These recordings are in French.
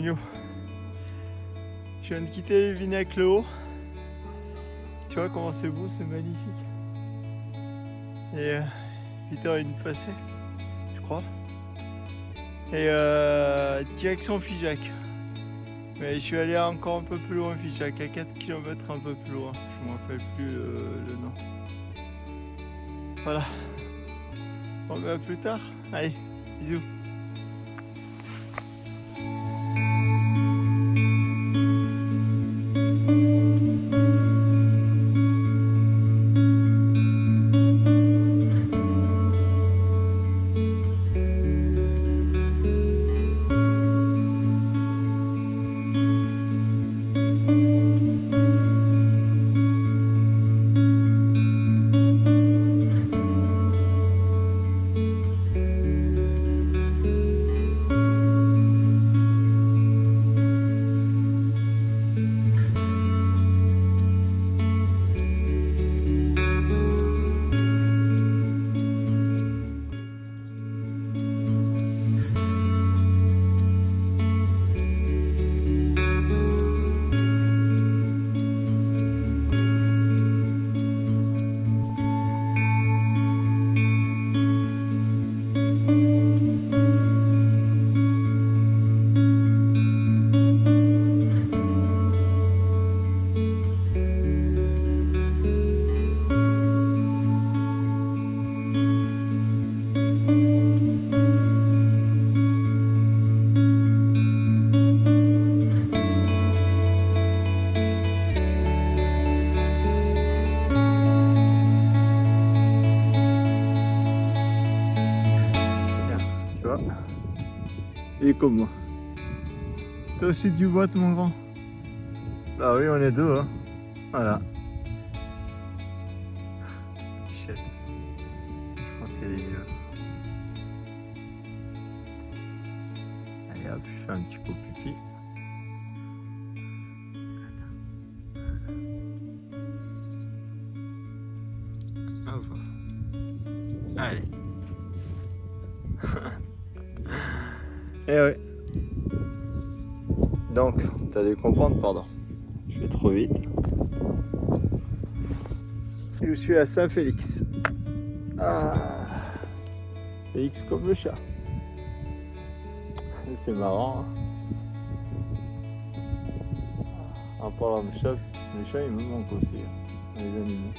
Agno. Je viens de quitter Vinaclo. Tu vois comment c'est beau, c'est magnifique. Et 8h01 passée, je crois. Et direction Figeac. Mais je suis allé encore un peu plus loin, Figeac, à 4 km un peu plus loin. Je ne me rappelle plus le nom. Voilà. Bon, bah, à plus tard. Allez, bisous. Et comme moi. Toi aussi tu boites mon grand? Bah oui, on est deux, hein. Voilà. Shit. Je pense qu'il est mieux. Allez hop, je fais un petit peu pipi. Hop. Allez. Eh oui. Donc, t'as dû comprendre, pardon. Je vais trop vite. Je suis à Saint-Félix. Ah. Félix comme le chat. C'est marrant. En parlant de chat, les chats ils me manquent aussi. Les animaux.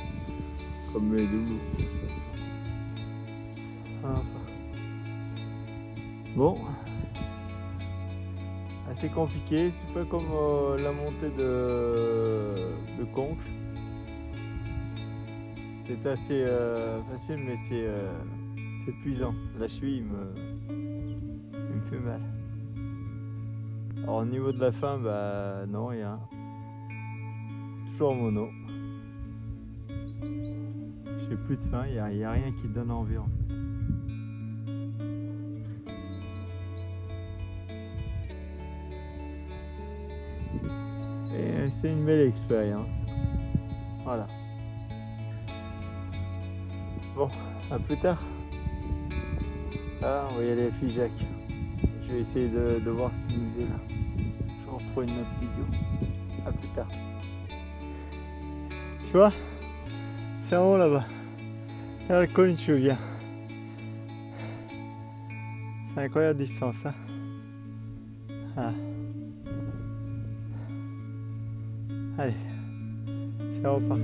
Comme mes doudous. Enfin. Bon. Assez compliqué, c'est pas comme la montée de Conques. C'est assez facile, mais c'est épuisant. La cheville il me fait mal. Alors au niveau de la fin, bah non, il y a toujours mono. J'ai plus de faim, il y a rien qui donne envie en fait. Et c'est une belle expérience. Voilà. Bon, à plus tard. Ah, on va y aller à Figeac. Je vais essayer de voir ce musée là. Je reprends une autre vidéo. À plus tard. Tu vois, c'est en haut là-bas. Là, le col, je viens. C'est incroyable distance, hein. Ah. Allez, c'est reparti.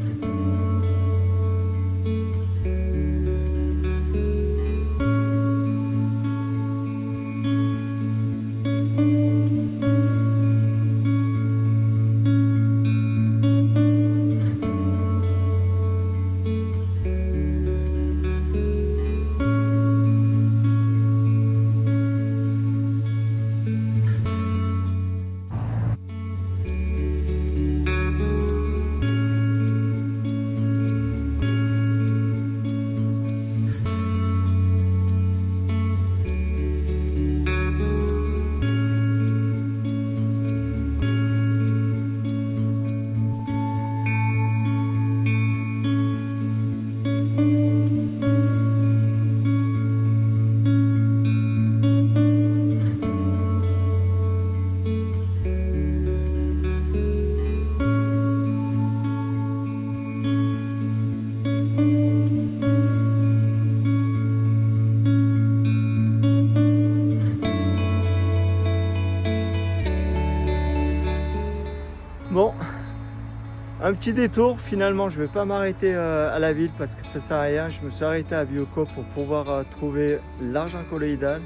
petit détour, finalement je vais pas m'arrêter à la ville parce que ça sert à rien. Je me suis arrêté à Bioko pour pouvoir trouver l'argent colloïdal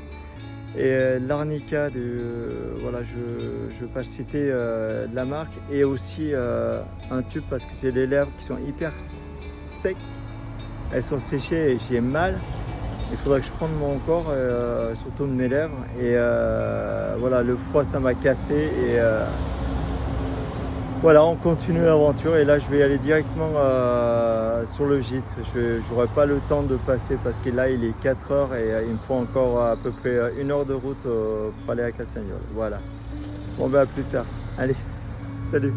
et l'arnica voilà, je veux pas citer la marque, et aussi un tube parce que j'ai les lèvres qui sont hyper secs, elles sont séchées et j'ai mal. Il faudrait que je prenne mon corps, surtout de mes lèvres, et voilà, le froid ça m'a cassé, et voilà, on continue l'aventure, et là je vais aller directement sur le gîte. Je n'aurai pas le temps de passer parce que là il est 4 heures et il me faut encore à peu près 1 heure de route pour aller à Cassagnol. Voilà. Bon ben à plus tard. Allez, salut.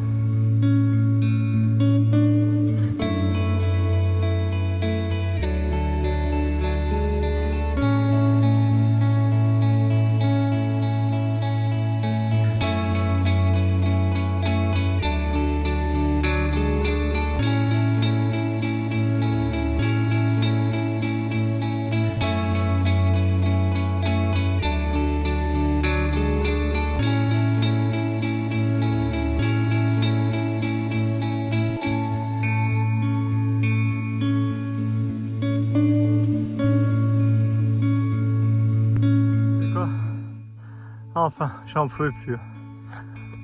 Enfin, j'en pouvais plus.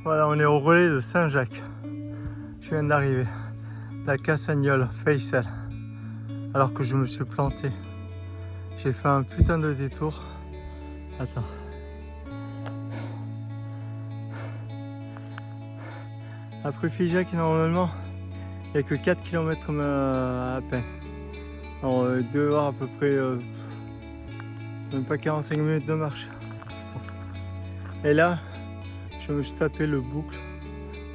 Voilà, on est au relais de Saint-Jacques. Je viens d'arriver. La Cassagnole, Faisal. Alors que je me suis planté. J'ai fait un putain de détour. Attends. Après Figeac, normalement, il n'y a que 4 km à peine. Alors, il doit y avoir à peu près même pas 45 minutes de marche. Et là, je me suis tapé le boucle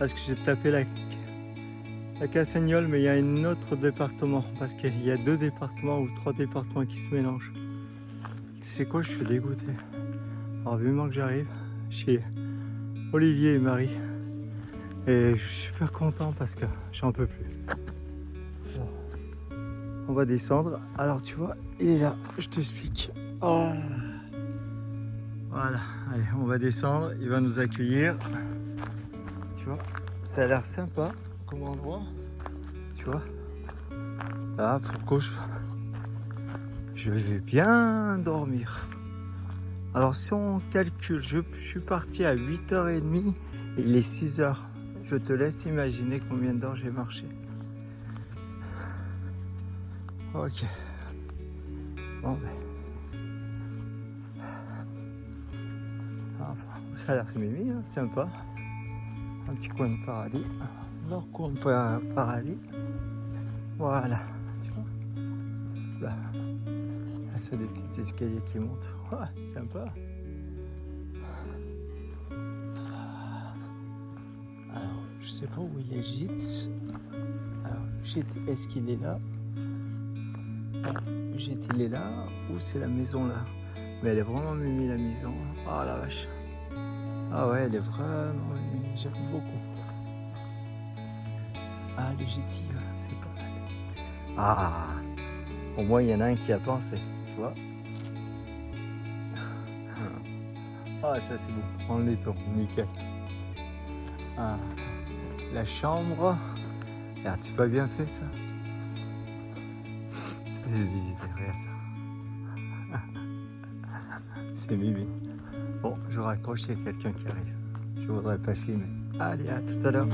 parce que j'ai tapé la Cassagnole, mais il y a un autre département parce qu'il y a 2 départements ou 3 départements qui se mélangent. C'est quoi, je suis dégoûté. Alors vivement que j'arrive chez Olivier et Marie, et je suis super content parce que j'en peux plus. Alors, on va descendre. Alors tu vois, il est là, je t'explique. Oh. Voilà, allez, on va descendre, il va nous accueillir. Tu vois, ça a l'air sympa comme endroit. Tu vois, là, pour gauche, je vais bien dormir. Alors, si on calcule, je suis parti à 8h30 et il est 6h. Je te laisse imaginer combien d'heures j'ai marché. Ok. Bon, ben. Enfin, ça a l'air mimi, hein, sympa. Un petit coin de paradis. Leur coin de paradis. Voilà. Tu vois là. Là, c'est des petits escaliers qui montent. Ouais, sympa. Alors, je sais pas où il y a le gîte. Alors, le gîte, est-ce qu'il est là? Le gîte, il est là. Ou c'est la maison là? Mais elle est vraiment mimi, la maison. Oh la vache. Ah ouais, elle est vraiment mimi. J'aime beaucoup. Ah, le GT, c'est pas mal. Ah, au moins il y en a un qui a pensé, tu vois. Ah, ça c'est beau. En laiton, nickel. Ah, la chambre. Regarde, c'est pas bien fait ça. Ça c'est des idées, regarde ça. C'est mimi. Bon, je raccroche, il y a quelqu'un qui arrive. Je voudrais pas filmer. Allez, à tout à l'heure.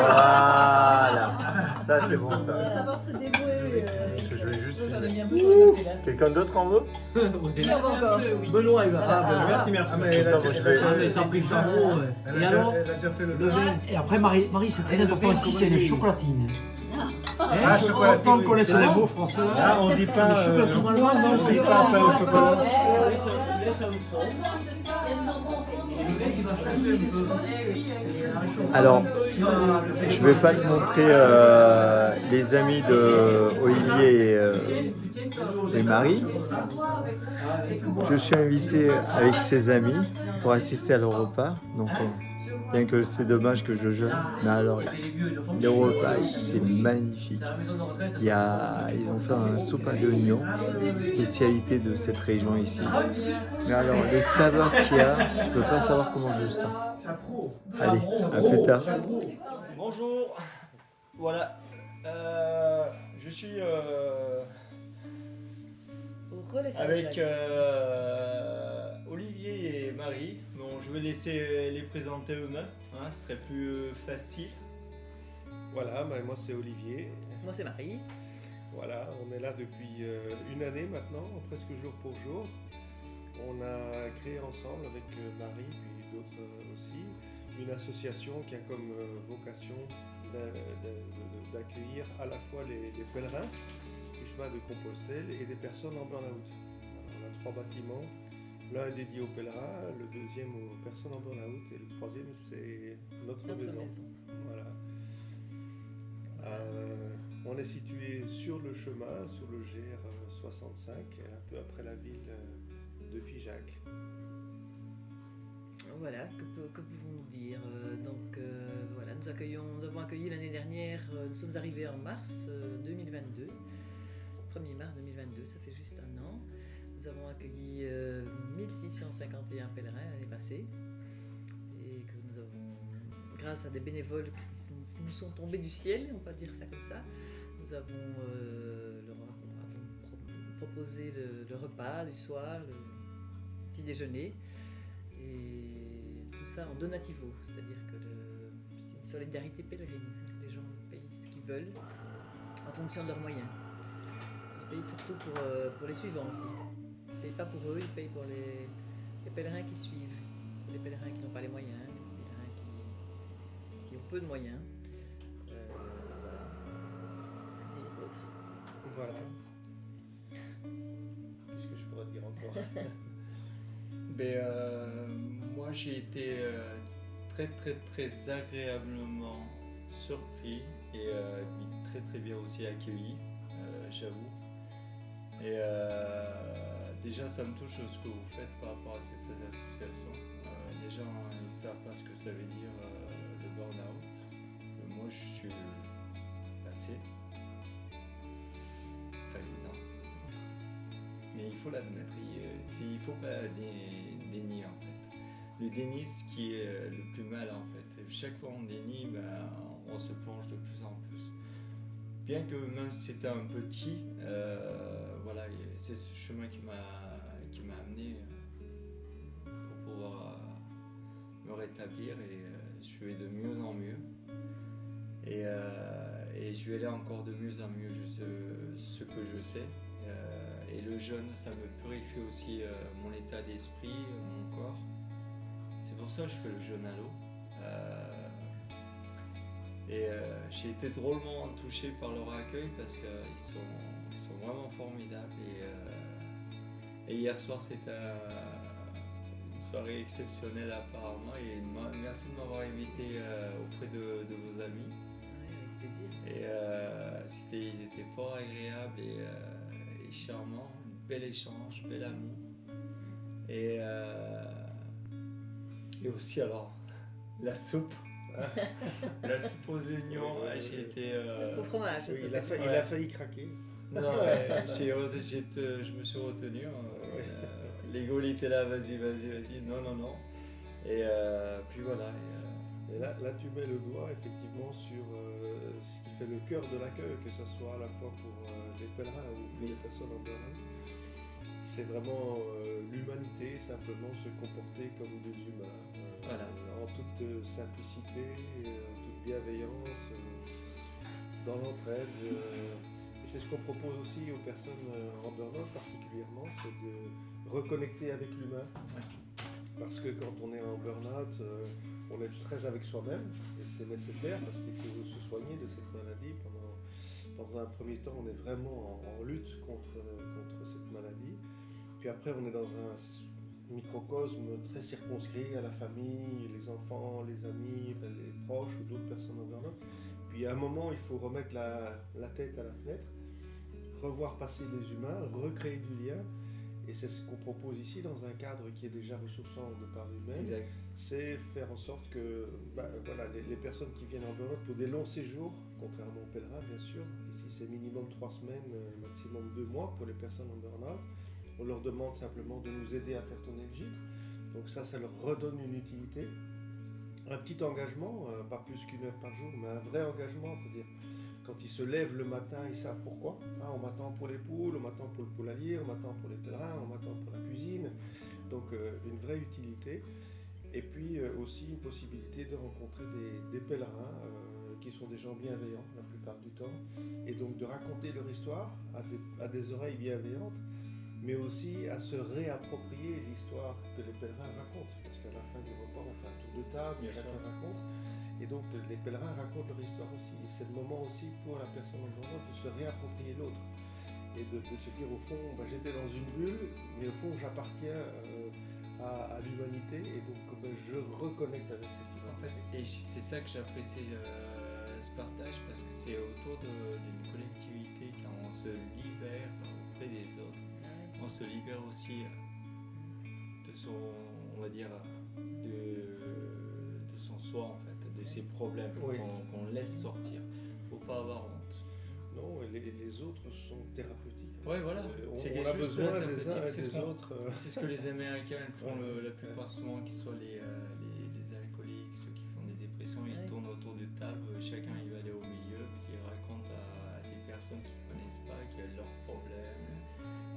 Voilà. Ça, c'est bon, ça. Savoir se débrouiller. Parce que je vais juste filmer. Ouh. Quelqu'un d'autre en veut? Benoît, il va. Merci. Ça, moi, je vais... T'as pris le jambon. Et alors, Elle a déjà fait le le vin. Et après, Marie, c'est très important ici, c'est les chocolatines. Ah, chocolatine. Tant qu'on connaît sur les mots français. Ah, on dit pas chocolatine. non, on dit pas pain au chocolat. Alors, je vais pas te montrer les amis de Olivier et Marie. Je suis invité avec ses amis pour assister à leur repas. Donc, Bien que c'est dommage que je jeûne, mais alors les repas, c'est magnifique. Ils ont fait un sopa d'oignon, spécialité de cette région ici. Mais alors les saveurs qu'il y a, tu peux pas savoir comment je le sens. Allez, à plus tard. Bonjour, voilà, je suis avec Olivier et Marie. Bon, je vais laisser les présenter eux-mêmes, hein, ce serait plus facile. Voilà, ben moi c'est Olivier. Moi c'est Marie. Voilà, on est là depuis une année maintenant, presque jour pour jour. On a créé ensemble avec Marie, puis d'autres aussi, une association qui a comme vocation d'accueillir à la fois les pèlerins du chemin de Compostelle et des personnes en burn-out. On a 3 bâtiments, l'un est dédié aux pèlerins, le deuxième aux personnes en burn-out et le troisième c'est notre maison. Voilà. On est situé sur le chemin, sur le GR65, un peu après la ville de Figeac. Voilà, que pouvons-nous dire voilà, nous avons accueilli l'année dernière, nous sommes arrivés en mars 2022, 1er mars 2022, ça fait juste un an. Nous avons accueilli 1651 pèlerins l'année passée et que nous avons, grâce à des bénévoles qui nous sont tombés du ciel, on va dire ça comme ça, nous avons proposé le repas du soir, le petit déjeuner. Et tout ça en donativo, c'est-à-dire que c'est une solidarité pèlerine. Les gens payent ce qu'ils veulent en fonction de leurs moyens. Ils payent surtout pour les suivants aussi. Ils ne payent pas pour eux, ils payent pour les pèlerins qui suivent. Les pèlerins qui n'ont pas les moyens, les pèlerins qui ont peu de moyens. Et d'autres. Voilà. Qu'est-ce que je pourrais dire encore? Moi j'ai été très agréablement surpris et très bien aussi accueilli, j'avoue. Et déjà ça me touche ce que vous faites par rapport à cette association. Les gens ils savent pas ce que ça veut dire le burn-out. Moi je suis passé. Pas évident. Mais il faut l'admettre, il ne faut pas dénier en fait. Le déni, ce qui est le plus mal en fait. Chaque fois on dénie, on se plonge de plus en plus. Bien que même si c'était un petit, voilà, c'est ce chemin qui m'a amené pour pouvoir me rétablir et je vais de mieux en mieux. Et je vais aller encore de mieux en mieux, ce que je sais. Et le jeûne, ça me purifie aussi mon état d'esprit, mon corps. C'est pour ça que je fais le jeûne à l'eau. J'ai été drôlement touché par leur accueil parce qu'ils sont vraiment formidables. Et hier soir, c'était une soirée exceptionnelle apparemment. Et merci de m'avoir invité auprès de vos amis. Ouais, avec plaisir. Et ils étaient fort agréables et charmant, bel échange, bel amour. Et aussi alors la soupe. La soupe aux oignons, j'ai été. Au fromage. Oui, il a failli craquer. Non, je me suis retenu. L'ego il était là, vas-y. Non. Et puis voilà. Et là, tu mets le doigt effectivement sur ce qui fait le cœur de l'accueil, que ce soit à la fois pour les pèlerins ou pour les personnes en burn-out. C'est vraiment l'humanité, simplement se comporter comme des humains, Voilà. En toute simplicité, en toute bienveillance, dans l'entraide. Et c'est ce qu'on propose aussi aux personnes en burn-out particulièrement, c'est de reconnecter avec l'humain. Ouais. Parce que quand on est en burn-out, on est très avec soi-même et c'est nécessaire parce qu'il faut se soigner de cette maladie. Dans un premier temps, on est vraiment en lutte contre cette maladie. Puis après, on est dans un microcosme très circonscrit à la famille, les enfants, les amis, les proches ou d'autres personnes en burn-out. Puis à un moment, il faut remettre la tête à la fenêtre, revoir passer les humains, recréer du lien. Et c'est ce qu'on propose ici dans un cadre qui est déjà ressourçant de par lui-même. Exact. C'est faire en sorte que voilà, les personnes qui viennent en burn-out pour des longs séjours, contrairement aux pèlerins bien sûr, ici c'est minimum 3 semaines, maximum 2 mois pour les personnes en burn-out, on leur demande simplement de nous aider à faire tourner le gîte. Donc ça leur redonne une utilité. Un petit engagement, pas plus qu'1 heure par jour, mais un vrai engagement, c'est-à-dire quand ils se lèvent le matin, ils savent pourquoi. On m'attend pour les poules, on m'attend pour le poulailler, on m'attend pour les pèlerins, on m'attend pour la cuisine. Donc une vraie utilité. Et puis aussi une possibilité de rencontrer des pèlerins qui sont des gens bienveillants la plupart du temps. Et donc de raconter leur histoire à des oreilles bienveillantes, mais aussi à se réapproprier l'histoire que les pèlerins racontent. Parce qu'à la fin du repas, on fait un tour de table, Bien chacun sûr. raconte. Et donc les pèlerins racontent leur histoire aussi. Et c'est le moment aussi pour la personne en burn-out de se réapproprier l'autre. Et de se dire au fond, j'étais dans une bulle, mais au fond j'appartiens à l'humanité. Et donc je reconnecte avec cette En humanité. fait, et c'est ça que j'apprécie ce partage, parce que c'est autour d'une collectivité, quand on se libère auprès des autres, on se libère aussi de son, on va dire, de son soi en fait, de ses problèmes Oui. qu'on laisse sortir. Faut pas avoir honte. Non, et les autres sont thérapeutiques. Ouais, voilà. C'est On a juste besoin la des uns thérapeutique, et c'est des ce qu'on- autres. C'est ce que les Américains font la plupart souvent, qu'ils soient les alcooliques, ceux qui font des dépressions, ils Ouais. tournent autour d'une table, chacun il va aller au milieu, puis ils racontent à des personnes qui ne connaissent pas, qui ont leurs problèmes.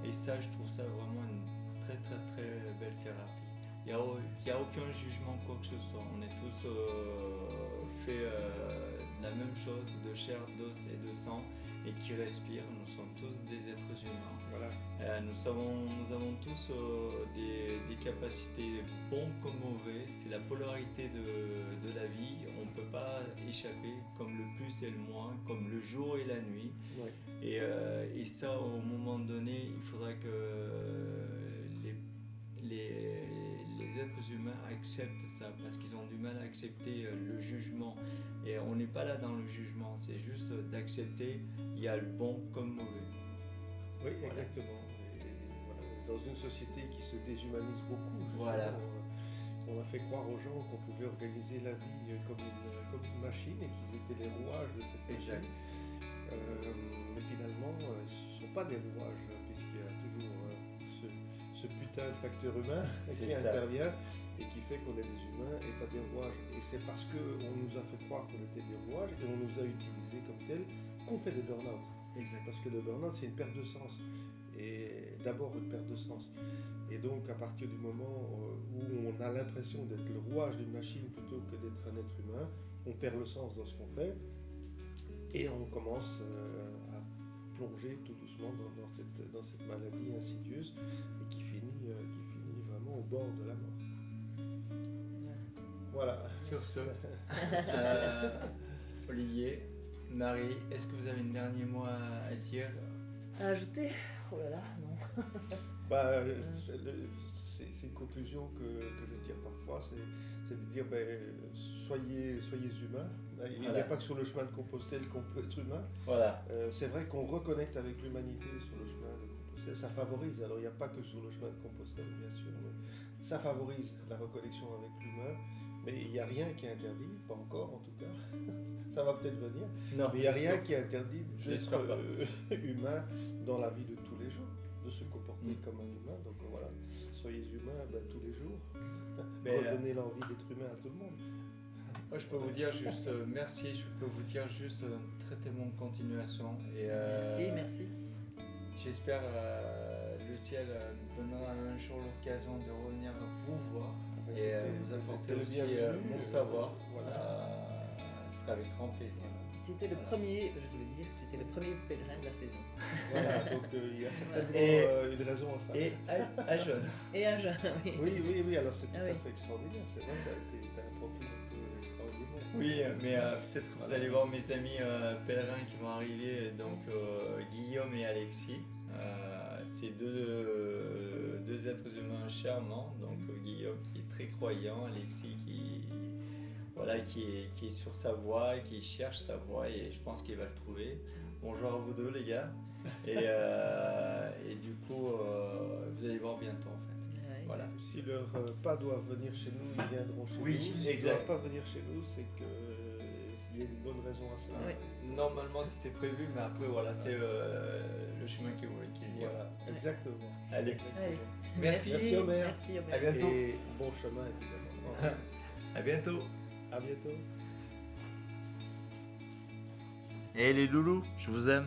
Et ça, je trouve ça vraiment une très très très belle thérapie. Il n'y a aucun jugement, quoi que ce soit. On est tous faits de la même chose, de chair, d'os et de sang, et qui respirent. Nous sommes tous des êtres humains. Voilà. Nous avons tous des capacités bons comme mauvais. C'est la polarité de la vie. On ne peut pas échapper, comme le plus et le moins, comme le jour et la nuit. Ouais. Et ça, au moment donné, il faudra que les êtres humains acceptent ça, parce qu'ils ont du mal à accepter le jugement. Et on n'est pas là dans le jugement, c'est juste d'accepter, il y a le bon comme mauvais. Oui, exactement. Et voilà, dans une société qui se déshumanise beaucoup, justement, Voilà. on a fait croire aux gens qu'on pouvait organiser la vie comme une machine et qu'ils étaient les rouages de cette Exact. machine. Mais finalement, ce ne sont pas des rouages, puisqu'il y a toujours ce putain de facteur humain qui C'est ça. intervient et qui fait qu'on est des humains et pas des rouages. Et c'est parce qu'on nous a fait croire qu'on était des rouages et on nous a utilisés comme tels qu'on fait des burn-out. Exact. Parce que le burn-out, c'est une perte de sens. Et d'abord une perte de sens. Et donc, à partir du moment où on a l'impression d'être le rouage d'une machine plutôt que d'être un être humain, on perd le sens dans ce qu'on fait et on commence à plonger tout doucement dans cette maladie insidieuse et qui finit vraiment au bord de la mort. Voilà. Sur ce, Olivier, Marie, est-ce que vous avez un dernier mot à dire? À ajouter? Oh là là, non. Bah, c'est une conclusion que je tire parfois, c'est de dire soyez humains. Il n'y a Voilà. pas que sur le chemin de Compostelle qu'on peut être humain. Voilà. C'est vrai qu'on reconnecte avec l'humanité sur le chemin de Compostelle. Ça favorise, alors il n'y a pas que sur le chemin de Compostelle bien sûr, mais ça favorise la reconnexion avec l'humain. Mais il n'y a rien qui interdit, pas encore en tout cas, ça va peut-être venir, Non, mais il n'y a rien qui interdit J'espère d'être pas. humain dans la vie de tous les jours, de se comporter Mm. comme un humain. Donc voilà, soyez humains tous les jours. Mais, Redonnez l'envie d'être humain à tout le monde. Moi, je peux vous dire juste merci, je peux vous dire juste très très bonne continuation. Et, Merci. J'espère le ciel nous donnera un jour l'occasion de revenir vous voir et vous apporter le aussi bienvenu, mon savoir. voilà. Ce sera avec grand plaisir. Tu étais le premier, je voulais dire, tu étais le premier pèlerin de la saison. Voilà, donc il y a certainement Et- une raison à ça. Et à jeune. Et un jeune, oui. Oui, alors c'est tout Ah à oui. fait extraordinaire. C'est vrai que tu as un profil un peu extraordinaire. Oui, mais peut-être que vous allez voir mes amis pèlerins qui vont arriver, donc Guillaume et Alexis. C'est deux êtres humains charmants, donc Guillaume qui est très croyant, Alexis qui est sur sa voie, qui cherche sa voie et je pense qu'il va le trouver. bonjour à vous deux les gars. Et du coup, vous allez voir bientôt en fait. Ouais. Voilà. Si leurs pas doivent venir chez nous, ils viendront chez Oui, nous. S'ils ne exact. doivent pas venir chez nous, c'est qu'il y a une bonne raison à cela. Ouais. Normalement c'était prévu, mais après voilà, c'est le chemin qui voulait qu'il y ait. Voilà, exactement. Allez. Allez. Merci. Merci, Omer. Merci, Omer. À bientôt. Et bon chemin, évidemment. À bientôt. À bientôt. Et les loulous, je vous aime.